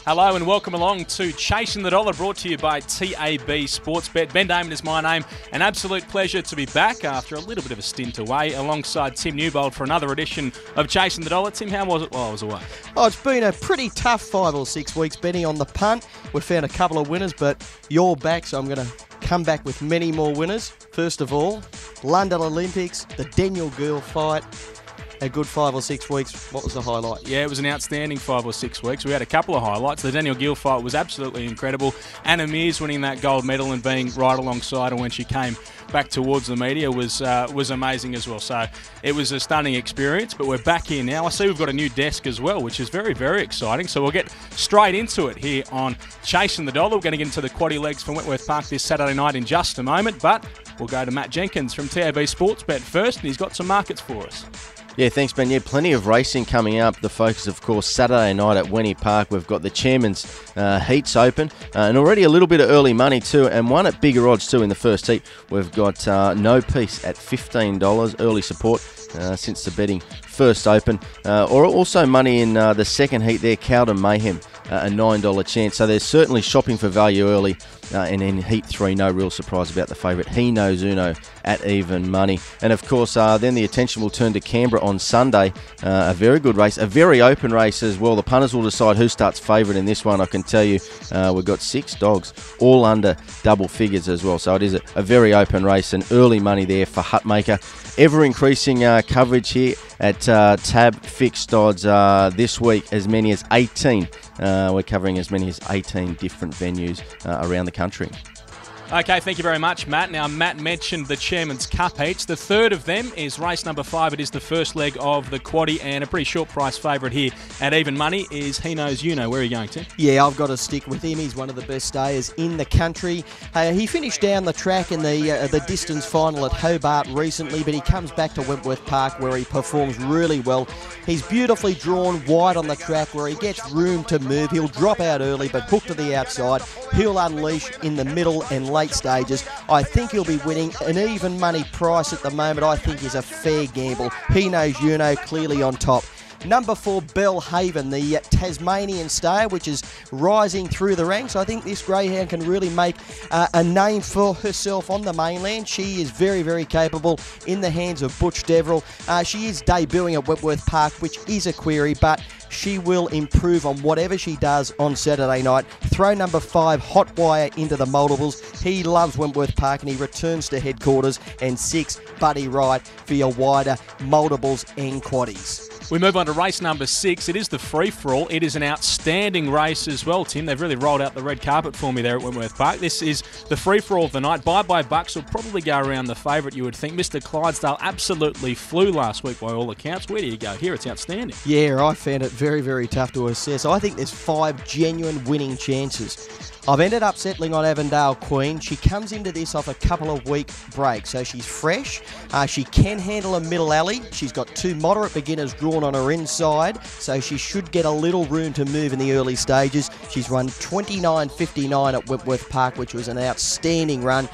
Hello and welcome along to Chasing the Dollar, brought to you by TAB Sportsbet. Ben Damon is my name. An absolute pleasure to be back after a little bit of a stint away alongside Tim Newbold for another edition of Chasing the Dollar. Tim, how was it while I was away? Oh, it's been a pretty tough 5 or 6 weeks, Benny, on the punt. We've found a couple of winners, but you're back, so I'm going to come back with many more winners. First of all, London Olympics, the Daniel Girl fight. A good 5 or 6 weeks. What was the highlight? Yeah, it was an outstanding 5 or 6 weeks. We had a couple of highlights. The Daniel Gill fight was absolutely incredible. Anna Mears winning that gold medal and being right alongside her when she came back towards the media was amazing as well. So it was a stunning experience, but we're back here now. I see we've got a new desk as well, which is very, very exciting. So we'll get straight into it here on Chasing the Dollar. We're going to get into the quaddie legs from Wentworth Park this Saturday night in just a moment, but we'll go to Matt Jenkins from TAB Sportsbet first, and he's got some markets for us. Yeah, thanks, Ben. Yeah, plenty of racing coming up. The focus, of course, Saturday night at Wentworth Park. We've got the Chairman's heats open and already a little bit of early money too, and one at bigger odds too in the first heat. We've got No Peace at $15, early support since the betting first open. Or also money in the second heat there, Cowden Mayhem, a $9 chance. So there's certainly shopping for value early. And in Heat 3, no real surprise about the favourite He Knows Uno at even money. And of course, then the attention will turn to Canberra on Sunday. A very good race, a very open race as well. The punters will decide who starts favourite in this one. I can tell you we've got 6 dogs, all under double figures as well. So it is a very open race and early money there for Hutmaker. Ever increasing coverage here at Tab Fixed Odds this week, as many as 18. We're covering as many as 18 different venues around the country. Okay, thank you very much, Matt. Now, Matt mentioned the Chairman's Cup heats. The third of them is race number 5. It is the first leg of the quaddie, and a pretty short price favourite here at even money is He Knows Uno. Where are you going to? Yeah, I've got to stick with him. He's one of the best stayers in the country. He finished down the track in the distance final at Hobart recently, but he comes back to Wentworth Park where he performs really well. He's beautifully drawn wide on the track where he gets room to move. He'll drop out early, but hook to the outside. He'll unleash in the middle and late stages. I think he'll be winning. An even money price at the moment, I think, is a fair gamble. He Knows Uno clearly on top. Number 4, Belhaven, the Tasmanian stayer, which is rising through the ranks. I think this greyhound can really make a name for herself on the mainland. She is very, very capable in the hands of Butch Deverill. She is debuting at Wentworth Park, which is a query, but she will improve on whatever she does on Saturday night. Throw number 5, HOTWIRE, into the multiples. He loves Wentworth Park and he returns to headquarters. And 6, Buddy Wright, for your wider multiples and quaddies. We move on to race number 6. It is the free-for-all. It is an outstanding race as well, Tim. They've really rolled out the red carpet for me there at Wentworth Park. This is the free-for-all of the night. Bye-bye Bucks will probably go around the favourite, you would think. Mr. Clydesdale absolutely flew last week by all accounts. Where do you go here? It's outstanding. Yeah, I found it very, very tough to assess. I think there's 5 genuine winning chances. I've ended up settling on Avondale Queen. She comes into this off a couple of week break, so she's fresh. She can handle a middle alley. She's got 2 moderate beginners drawn on her inside, so she should get a little room to move in the early stages. She's run 29.59 at Wentworth Park, which was an outstanding run.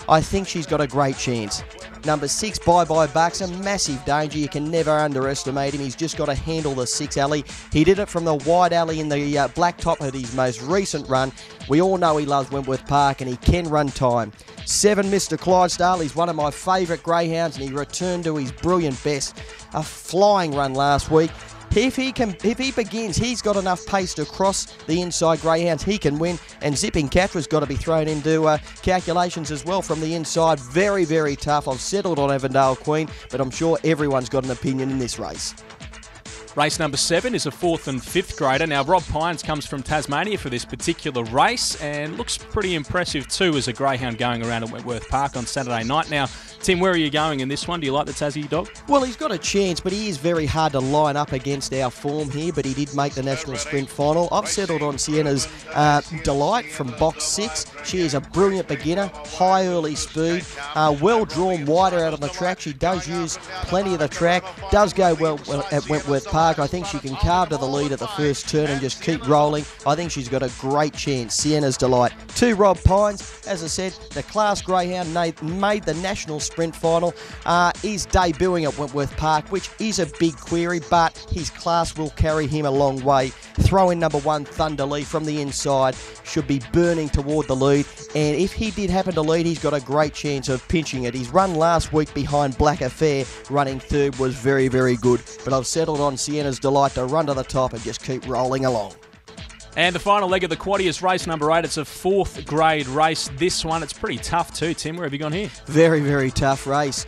I think she's got a great chance. Number 6, Bye-Bye Bucks, a massive danger. You can never underestimate him. He's just got to handle the 6 alley. He did it from the wide alley in the blacktop at his most recent run. We all know he loves Wentworth Park and he can run time. 7, Mr. Clydesdale. He's one of my favourite greyhounds and he returned to his brilliant best. A flying run last week. If he begins, he's got enough pace to cross the inside greyhounds. He can win, and zipping CATRA's got to be thrown into calculations as well from the inside. Very, very tough. I've settled on Avondale Queen, but I'm sure everyone's got an opinion in this race. Race number 7 is a 4th and 5th grader. Now, Rob Pines comes from Tasmania for this particular race and looks pretty impressive too as a greyhound going around at Wentworth Park on Saturday night. Now, Tim, where are you going in this one? Do you like the Tassie dog? Well, he's got a chance, but he is very hard to line up against our form here, but he did make the National Sprint Final. I've settled on SIENNA'S Delight from box 6. She is a brilliant beginner, high early speed, well drawn wider out on the track. She does use plenty of the track, does go well at Wentworth Park. I think she can carve to the lead at the first turn and just keep rolling. I think she's got a great chance. SIENNA'S Delight. 2, Rob Pines. As I said, the class greyhound made the National Sprint sprint final, is debuting at Wentworth Park, which is a big query, but his class will carry him a long way. Throw in number 1, Thunderleaf from the inside, should be burning toward the lead, and if he did happen to lead, he's got a great chance of pinching it. His run last week behind Black Affair, running third, was very, very good, but I've settled on Sienna's Delight to run to the top and just keep rolling along. And the final leg of the quaddie is race number 8. It's a 4th grade race. This one, it's pretty tough too, Tim. Where have you gone here? Very, very tough race.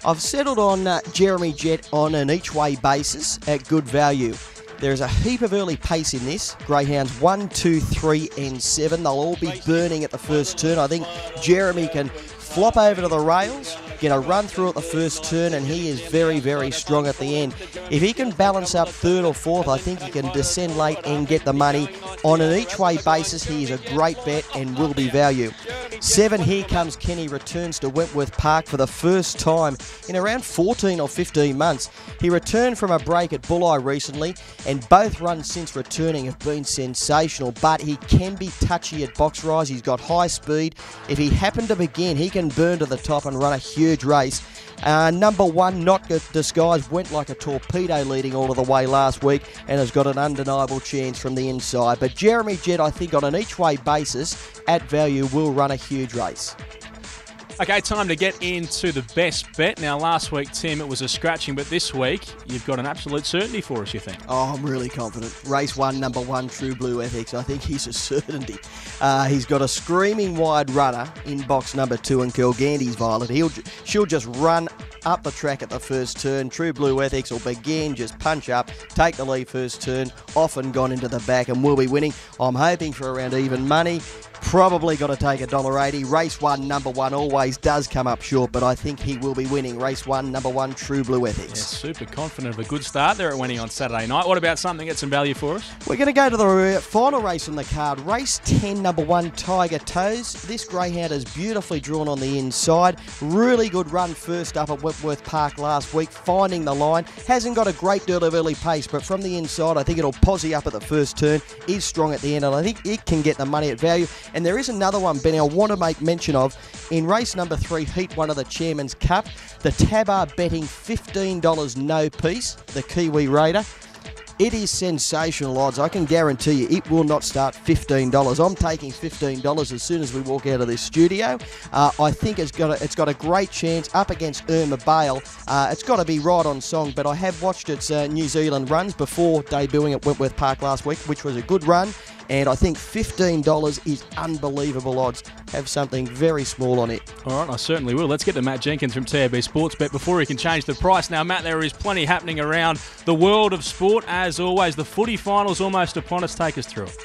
I've settled on Jeremy Jett on an each-way basis at good value. There is a heap of early pace in this. Greyhounds 1, 2, 3 and 7. They'll all be burning at the first turn. I think Jeremy can flop over to the rails, get a run through at the first turn, and he is very, very strong at the end. If he can balance up 3rd or 4th, I think he can descend late and get the money. On an each-way basis, he is a great bet and will be value. 7, Here Comes Kenny, returns to Wentworth Park for the first time in around 14 or 15 months. He returned from a break at Bulleye recently, and both runs since returning have been sensational, but he can be touchy at box rise. He's got high speed. If he happened to begin, he can burn to the top and run a huge race. Number 1, Not Disguised, went like a torpedo leading all of the way last week and has got an undeniable chance from the inside. But Jeremy Jett, I think, on an each-way basis, at value, will run a huge race. Okay, time to get into the best bet. Now, last week, Tim, it was a scratching, but this week, you've got an absolute certainty for us, you think? Oh, I'm really confident. Race 1, number 1, True Blue Ethics. I think he's a certainty. He's got a screaming wide runner in box number 2 and Kilgandy's Violet. She'll just run up the track at the first turn. True Blue Ethics will begin, just punch up, take the lead first turn, often gone into the back and will be winning. I'm hoping for around even money. Probably got to take $1.80. Race 1, number 1, always does come up short, but I think he will be winning. Race 1, number 1, True Blue Ethics. Yeah, super confident of a good start there at winning on Saturday night. What about something at some value for us? We're going to go to the final race on the card. Race 10, number 1, Tiger Toes. This greyhound is beautifully drawn on the inside. Really good run first up at Wentworth Park last week, finding the line. Hasn't got a great deal of early pace, but from the inside, I think it'll posse up at the first turn. Is strong at the end, and I think it can get the money at value. And there is another one, Benny, I want to make mention of. In race number 3, Heat 1 of the Chairman's Cup, the Tab are betting $15 no piece, the Kiwi Raider. It is sensational odds. I can guarantee you it will not start $15. I'm taking $15 as soon as we walk out of this studio. I think it's got a great chance up against Irma Bale. It's got to be right on song, but I have watched its New Zealand runs before debuting at Wentworth Park last week, which was a good run. And I think $15 is unbelievable odds. Have something very small on it. All right, I certainly will. Let's get to Matt Jenkins from TAB Sportsbet before he can change the price. Now, Matt, there is plenty happening around the world of sport. As always, the footy finals almost upon us. Take us through it.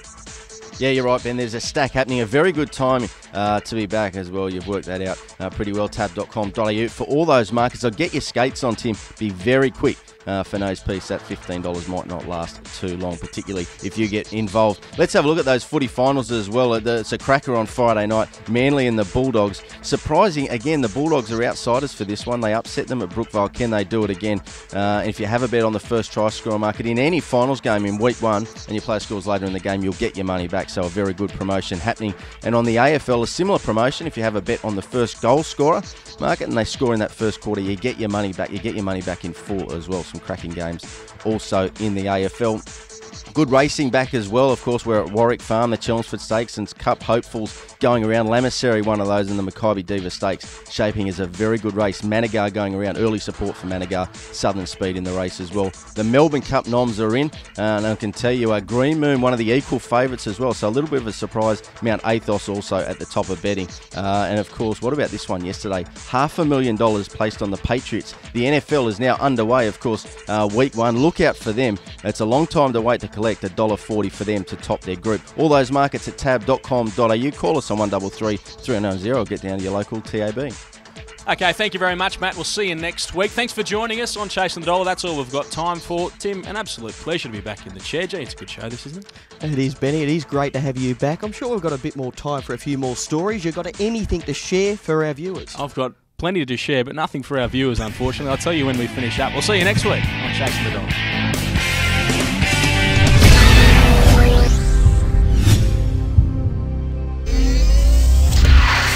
Yeah, you're right, Ben. There's a stack happening. A very good timing to be back as well. You've worked that out pretty well. tab.com.au for all those markets. So get your skates on, Tim. Be very quick. For nose piece, that $15 might not last too long, particularly if you get involved. Let's have a look at those footy finals as well. It's a cracker on Friday night. Manly and the Bulldogs. Surprising, again, the Bulldogs are outsiders for this one. They upset them at Brookvale. Can they do it again? If you have a bet on the first try score market in any finals game in week 1 and you play scores later in the game, you'll get your money back. So a very good promotion happening. And on the AFL, a similar promotion. If you have a bet on the first goal scorer market and they score in that first quarter, you get your money back. You get your money back in full as well. Some cracking games also in the AFL. Good racing back as well. Of course, we're at Warwick Farm, the Chelmsford Stakes and Cup hopefuls going around. Lamasery, one of those in the Mackay Diva Stakes, shaping as a very good race. Managar going around. Early support for Managar. Southern Speed in the race as well. The Melbourne Cup noms are in. And I can tell you, Green Moon, one of the equal favourites as well. So a little bit of a surprise. Mount Athos also at the top of betting. And of course, what about this one yesterday? $500,000 placed on the Patriots. The NFL is now underway, of course, week 1. Look out for them. It's a long time to wait to collect $1.40 for them to top their group. All those markets at tab.com.au. Call us on 133 390 or get down to your local TAB. Okay, thank you very much, Matt. We'll see you next week. Thanks for joining us on Chasing the Dollar. That's all we've got time for. Tim, an absolute pleasure to be back in the chair. Gee, it's a good show, this, isn't it? It is, Benny. It is great to have you back. I'm sure we've got a bit more time for a few more stories. You've got anything to share for our viewers? I've got plenty to share, but nothing for our viewers, unfortunately. I'll tell you when we finish up. We'll see you next week on Chasing the Dollar.